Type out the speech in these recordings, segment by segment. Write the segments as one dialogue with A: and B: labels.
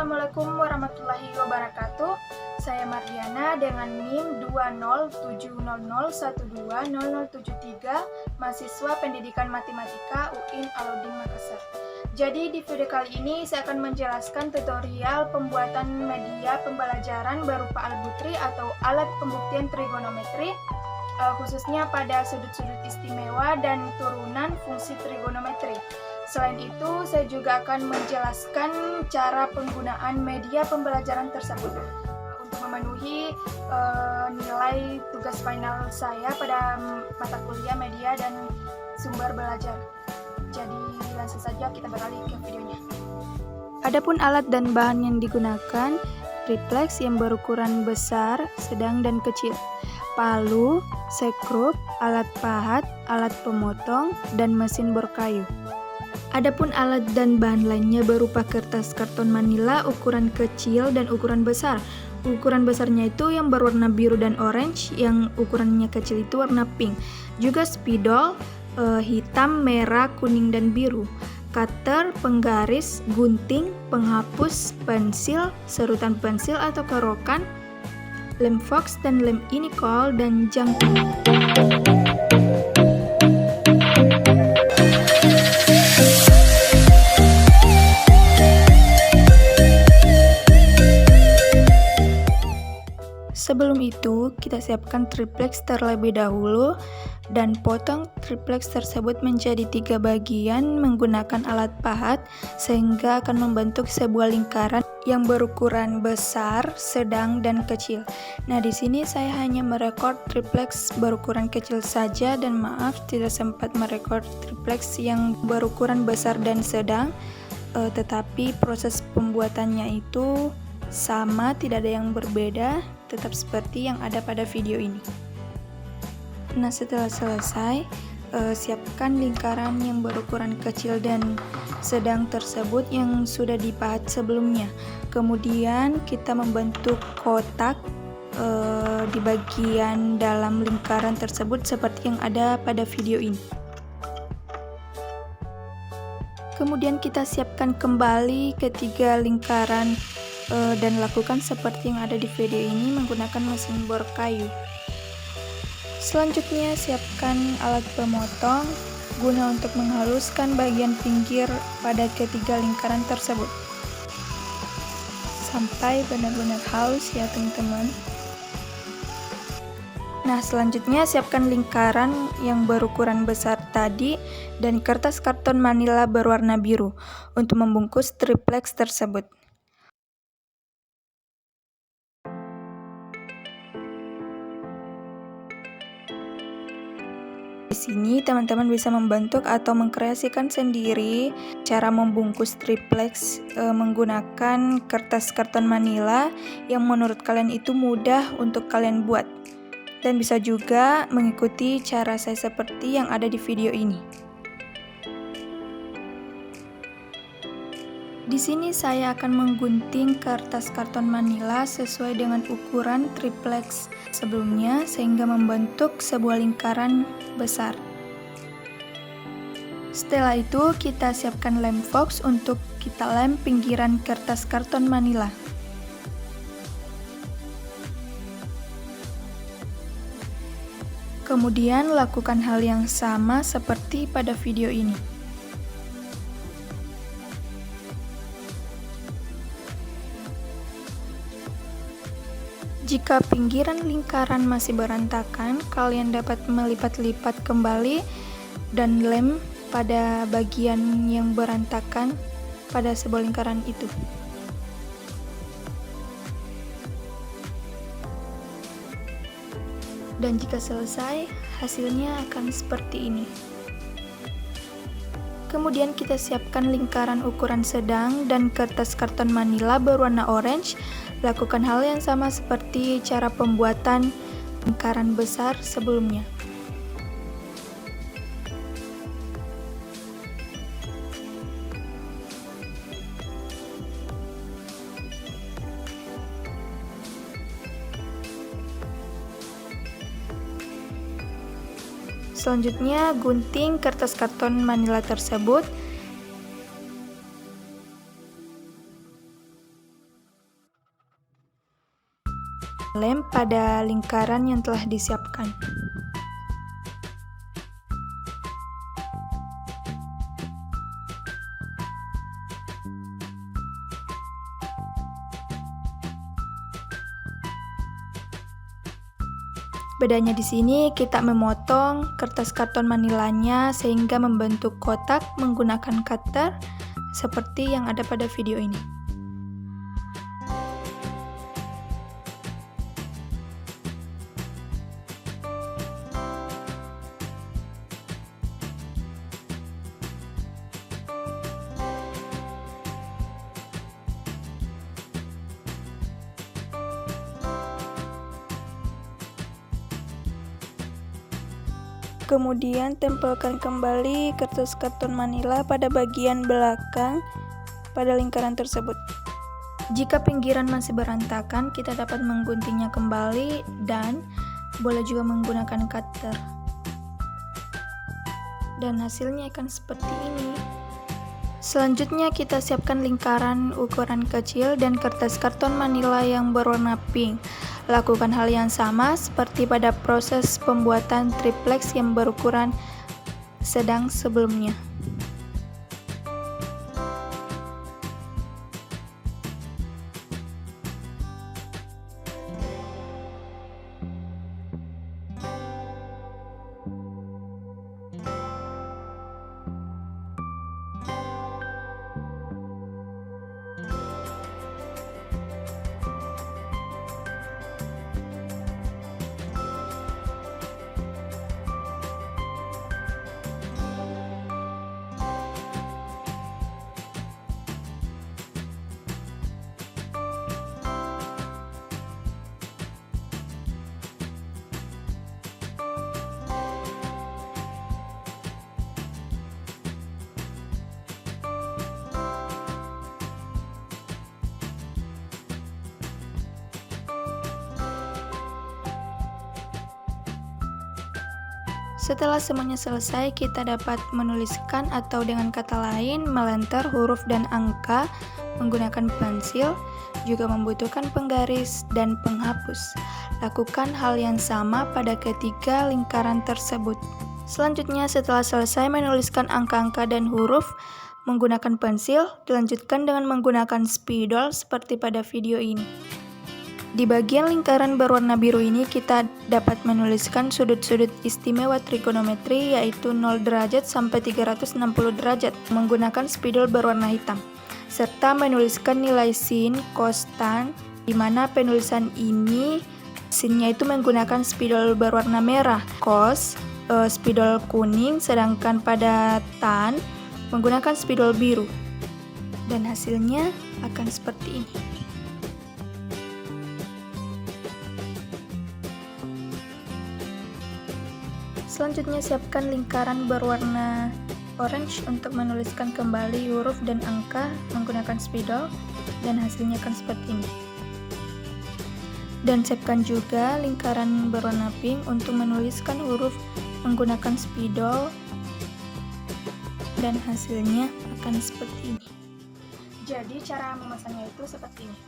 A: Assalamualaikum warahmatullahi wabarakatuh. Saya Mardiana dengan NIM 20700120073, mahasiswa Pendidikan Matematika UIN Alauddin Makassar. Jadi di video kali ini saya akan menjelaskan tutorial pembuatan media pembelajaran berupa algebra atau alat pembuktian trigonometri, khususnya pada sudut-sudut istimewa dan turunan fungsi trigonometri. Selain itu, saya juga akan menjelaskan cara penggunaan media pembelajaran tersebut untuk memenuhi nilai tugas final saya pada mata kuliah media dan sumber belajar. Jadi langsung saja kita beralih ke videonya. Adapun alat dan bahan yang digunakan, triplex yang berukuran besar, sedang, dan kecil, palu, sekrup, alat pahat, alat pemotong, dan mesin bor kayu. Adapun alat dan bahan lainnya berupa kertas karton manila ukuran kecil dan ukuran besar. Ukuran besarnya itu yang berwarna biru dan orange, yang ukurannya kecil itu warna pink. Juga spidol hitam, merah, kuning, dan biru. Cutter, penggaris, gunting, penghapus, pensil, serutan pensil atau kerokan, lem fox dan lem inikol, dan jangkrik. Sebelum itu, kita siapkan triplex terlebih dahulu dan potong triplex tersebut menjadi 3 bagian menggunakan alat pahat sehingga akan membentuk sebuah lingkaran yang berukuran besar, sedang, dan kecil. Nah, di sini saya hanya merekord triplex berukuran kecil saja dan maaf tidak sempat merekord triplex yang berukuran besar dan sedang, tetapi proses pembuatannya itu sama, tidak ada yang berbeda, tetap seperti yang ada pada video ini. Nah, setelah selesai, siapkan lingkaran yang berukuran kecil dan sedang tersebut yang sudah dipahat sebelumnya. Kemudian kita membentuk kotak di bagian dalam lingkaran tersebut seperti yang ada pada video ini. Kemudian kita siapkan kembali ketiga lingkaran dan lakukan seperti yang ada di video ini menggunakan mesin bor kayu. Selanjutnya siapkan alat pemotong guna untuk menghaluskan bagian pinggir pada ketiga lingkaran tersebut sampai benar-benar halus ya teman-teman. Nah, selanjutnya siapkan lingkaran yang berukuran besar tadi dan kertas karton manila berwarna biru untuk membungkus triplex tersebut. Di sini teman-teman bisa membentuk atau mengkreasikan sendiri cara membungkus triplex menggunakan kertas karton manila yang menurut kalian itu mudah untuk kalian buat. Dan bisa juga mengikuti cara saya seperti yang ada di video ini. Di sini saya akan menggunting kertas karton manila sesuai dengan ukuran triplex sebelumnya sehingga membentuk sebuah lingkaran besar. Setelah itu kita siapkan lem fox untuk kita lem pinggiran kertas karton manila. Kemudian lakukan hal yang sama seperti pada video ini. Jika pinggiran lingkaran masih berantakan, kalian dapat melipat-lipat kembali dan lem pada bagian yang berantakan pada sebuah lingkaran itu. Dan jika selesai, hasilnya akan seperti ini. Kemudian kita siapkan lingkaran ukuran sedang dan kertas karton manila berwarna orange. Lakukan hal yang sama seperti cara pembuatan lingkaran besar sebelumnya. Selanjutnya, gunting kertas karton manila tersebut lem pada lingkaran yang telah disiapkan. Bedanya di sini kita memotong kertas karton manilanya sehingga membentuk kotak menggunakan cutter seperti yang ada pada video ini. Kemudian tempelkan kembali kertas karton manila pada bagian belakang pada lingkaran tersebut. Jika pinggiran masih berantakan, kita dapat mengguntingnya kembali dan boleh juga menggunakan cutter. Dan hasilnya akan seperti ini. Selanjutnya kita siapkan lingkaran ukuran kecil dan kertas karton manila yang berwarna pink. Lakukan hal yang sama seperti pada proses pembuatan triplex yang berukuran sedang sebelumnya. Setelah semuanya selesai, kita dapat menuliskan atau dengan kata lain melenter huruf dan angka menggunakan pensil, juga membutuhkan penggaris dan penghapus. Lakukan hal yang sama pada ketiga lingkaran tersebut. Selanjutnya, setelah selesai menuliskan angka-angka dan huruf menggunakan pensil, dilanjutkan dengan menggunakan spidol seperti pada video ini. Di bagian lingkaran berwarna biru ini kita dapat menuliskan sudut-sudut istimewa trigonometri yaitu 0 derajat sampai 360 derajat menggunakan spidol berwarna hitam, serta menuliskan nilai sin, cos, tan, di mana penulisan ini sinnya itu menggunakan spidol berwarna merah, cos spidol kuning, sedangkan pada tan menggunakan spidol biru. Dan hasilnya akan seperti ini. Selanjutnya siapkan lingkaran berwarna orange untuk menuliskan kembali huruf dan angka menggunakan spidol dan hasilnya akan seperti ini. Dan siapkan juga lingkaran berwarna pink untuk menuliskan huruf menggunakan spidol dan hasilnya akan seperti ini. Jadi cara memasangnya itu seperti ini.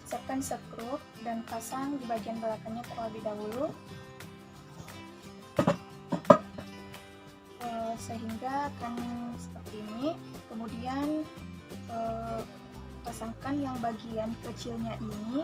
A: Siapkan skrup dan pasang di bagian belakangnya terlebih dahulu. Sehingga akan seperti ini. Kemudian pasangkan yang bagian kecilnya ini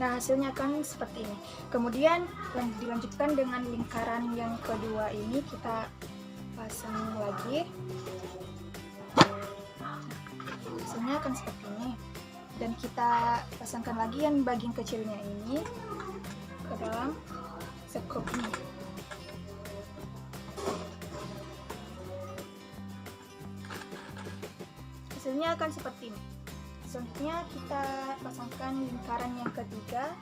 A: Nah, hasilnya akan seperti ini. Kemudian dilanjutkan dengan lingkaran yang kedua ini, kita pasang lagi. Hasilnya akan seperti ini. Dan kita pasangkan lagi yang bagian kecilnya ini ke dalam skrup ini. Hasilnya akan seperti ini. Selanjutnya kita pasangkan lingkaran yang ketiga.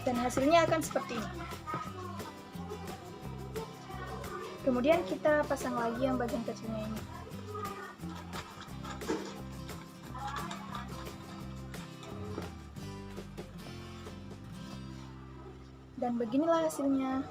A: Dan hasilnya akan seperti ini. Kemudian kita pasang lagi yang bagian kecilnya ini. Dan beginilah hasilnya.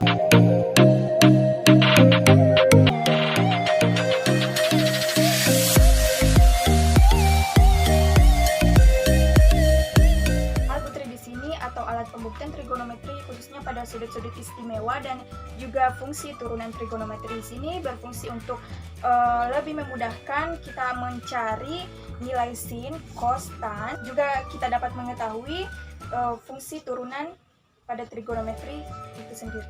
A: Alat pembuktian trigonometri khususnya pada sudut-sudut istimewa dan juga fungsi turunan trigonometri di sini berfungsi untuk lebih memudahkan kita mencari nilai sin, cos, tan. Juga kita dapat mengetahui fungsi turunan pada trigonometri itu sendiri.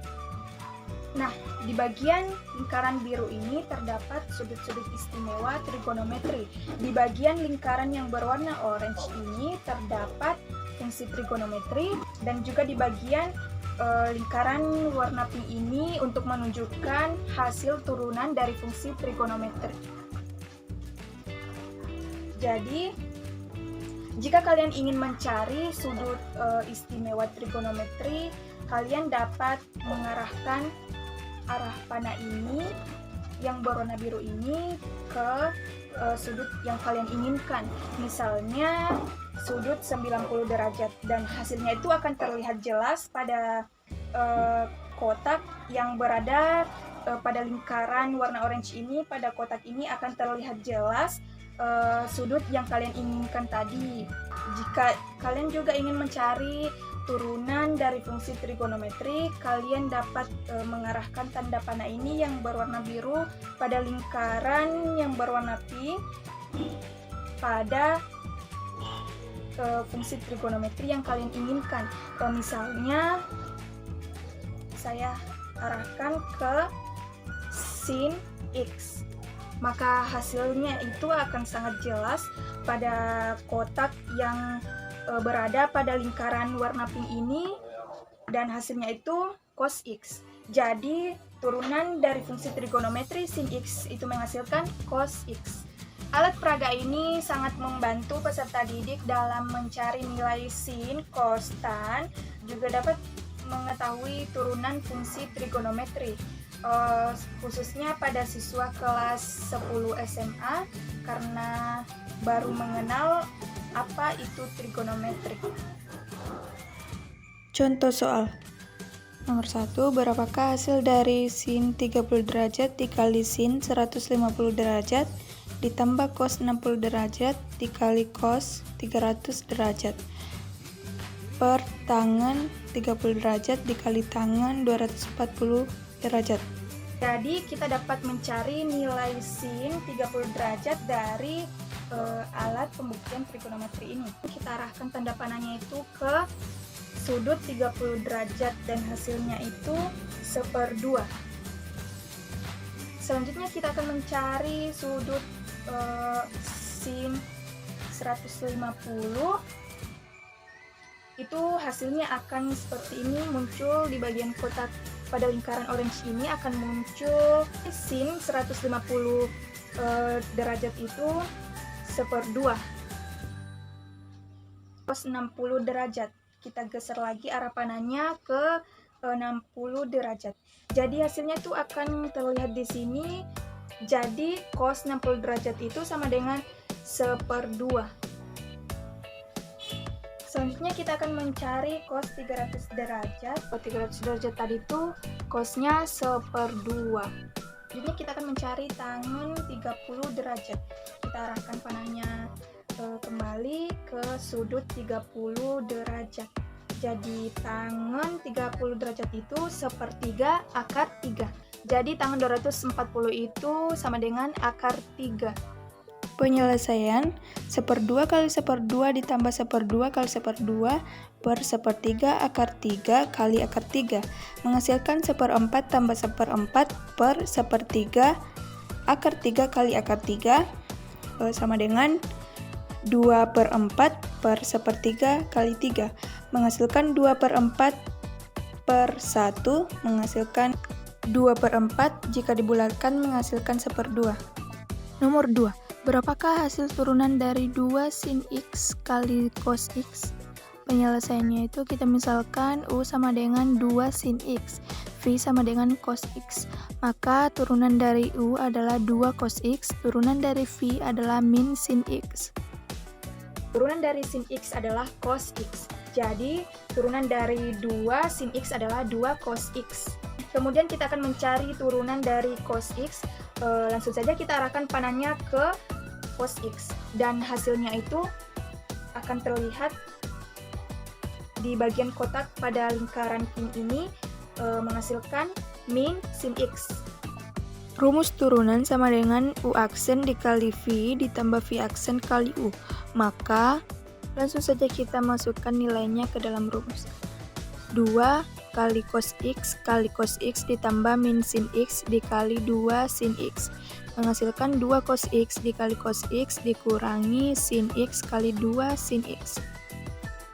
A: Nah, di bagian lingkaran biru ini terdapat sudut-sudut istimewa trigonometri. Di bagian lingkaran yang berwarna orange ini terdapat fungsi trigonometri, dan juga di bagian lingkaran warna pink ini untuk menunjukkan hasil turunan dari fungsi trigonometri. Jadi, jika kalian ingin mencari sudut istimewa trigonometri, kalian dapat mengarahkan arah panah ini yang berwarna biru ini ke sudut yang kalian inginkan. Misalnya sudut 90 derajat, dan hasilnya itu akan terlihat jelas pada kotak yang berada pada lingkaran warna orange ini. Pada kotak ini akan terlihat jelas sudut yang kalian inginkan tadi. Jika kalian juga ingin mencari turunan dari fungsi trigonometri, kalian dapat mengarahkan tanda panah ini yang berwarna biru pada lingkaran yang berwarna pink pada fungsi trigonometri yang kalian inginkan. Misalnya saya arahkan ke sin x, maka hasilnya itu akan sangat jelas pada kotak yang berada pada lingkaran warna pink ini, dan hasilnya itu cos x. Jadi turunan dari fungsi trigonometri sin x itu menghasilkan cos x. Alat peraga ini sangat membantu peserta didik dalam mencari nilai sin, cos, tan, juga dapat mengetahui turunan fungsi trigonometri, khususnya pada siswa kelas 10 SMA karena baru mengenal apa itu trigonometri.
B: Contoh soal. Nomor 1, berapakah hasil dari sin 30 derajat dikali sin 150 derajat ditambah cos 60 derajat dikali cos 300 derajat per tangan 30 derajat dikali tangan 240 derajat.
A: Jadi kita dapat mencari nilai sin 30 derajat dari alat pembuktian trigonometri ini. Kita arahkan tanda panahnya itu ke sudut 30 derajat dan hasilnya itu 1/2. Selanjutnya kita akan mencari sudut sin 150. Itu hasilnya akan seperti ini, muncul di bagian kotak pada lingkaran orange ini akan muncul sin 150 derajat itu 1/2. Cos 60 derajat. Kita geser lagi arah panahnya ke 60 derajat. Jadi hasilnya itu akan terlihat di sini. Jadi cos 60 derajat itu sama dengan 1/2. Selanjutnya kita akan mencari cos 300 derajat. 300 derajat tadi itu cosnya 1/2. Jadi kita akan mencari tangan 30 derajat. Kita arahkan panahnya kembali ke sudut 30 derajat. Jadi tangan 30 derajat itu 1/3 akar 3. Jadi tangan 240 itu sama dengan akar 3.
B: Penyelesaian 1/2 kali 1/2 ditambah 1/2 kali 1/2 per 1/3 akar 3 kali akar 3 menghasilkan 1/4 tambah 1/4 per 1/3 akar 3 kali akar 3 sama dengan 2/4 per 1/3 kali 3 menghasilkan 2/4 per 1 menghasilkan 2/4 jika dibulatkan menghasilkan 1/2. Nomor 2. Berapakah hasil turunan dari 2 sin x kali cos x? Penyelesaiannya itu kita misalkan U sama dengan 2 sin X, V sama dengan cos X. Maka turunan dari U adalah 2 cos X, turunan dari V adalah min sin X.
A: Turunan dari sin X adalah cos X. Jadi, turunan dari 2 sin X adalah 2 cos X. Kemudian kita akan mencari turunan dari cos X. Langsung saja kita arahkan panahnya ke cos X. Dan hasilnya itu akan terlihat di bagian kotak pada lingkaran pin ini menghasilkan min sin X.
B: Rumus turunan sama dengan U aksen dikali V ditambah V aksen kali U. Maka langsung saja kita masukkan nilainya ke dalam rumus. 2 kali cos X ditambah min sin X dikali 2 sin X. Menghasilkan 2 cos X dikali cos X dikurangi sin X kali 2 sin X.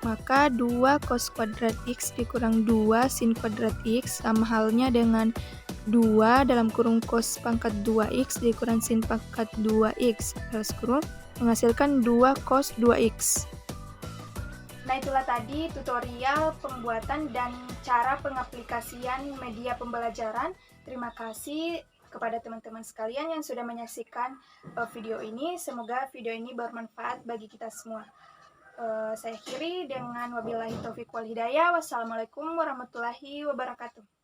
B: Maka 2 cos kuadrat X dikurang 2 sin kuadrat X sama halnya dengan 2 dalam kurung cos pangkat 2X dikurang sin pangkat 2X garis kurung menghasilkan 2 cos 2X.
A: Nah, itulah tadi tutorial pembuatan dan cara pengaplikasian media pembelajaran. Terima kasih kepada teman-teman sekalian yang sudah menyaksikan video ini. Semoga video ini bermanfaat bagi kita semua. Saya akhiri dengan wabillahi taufiq wal hidayah. Wassalamualaikum warahmatullahi wabarakatuh.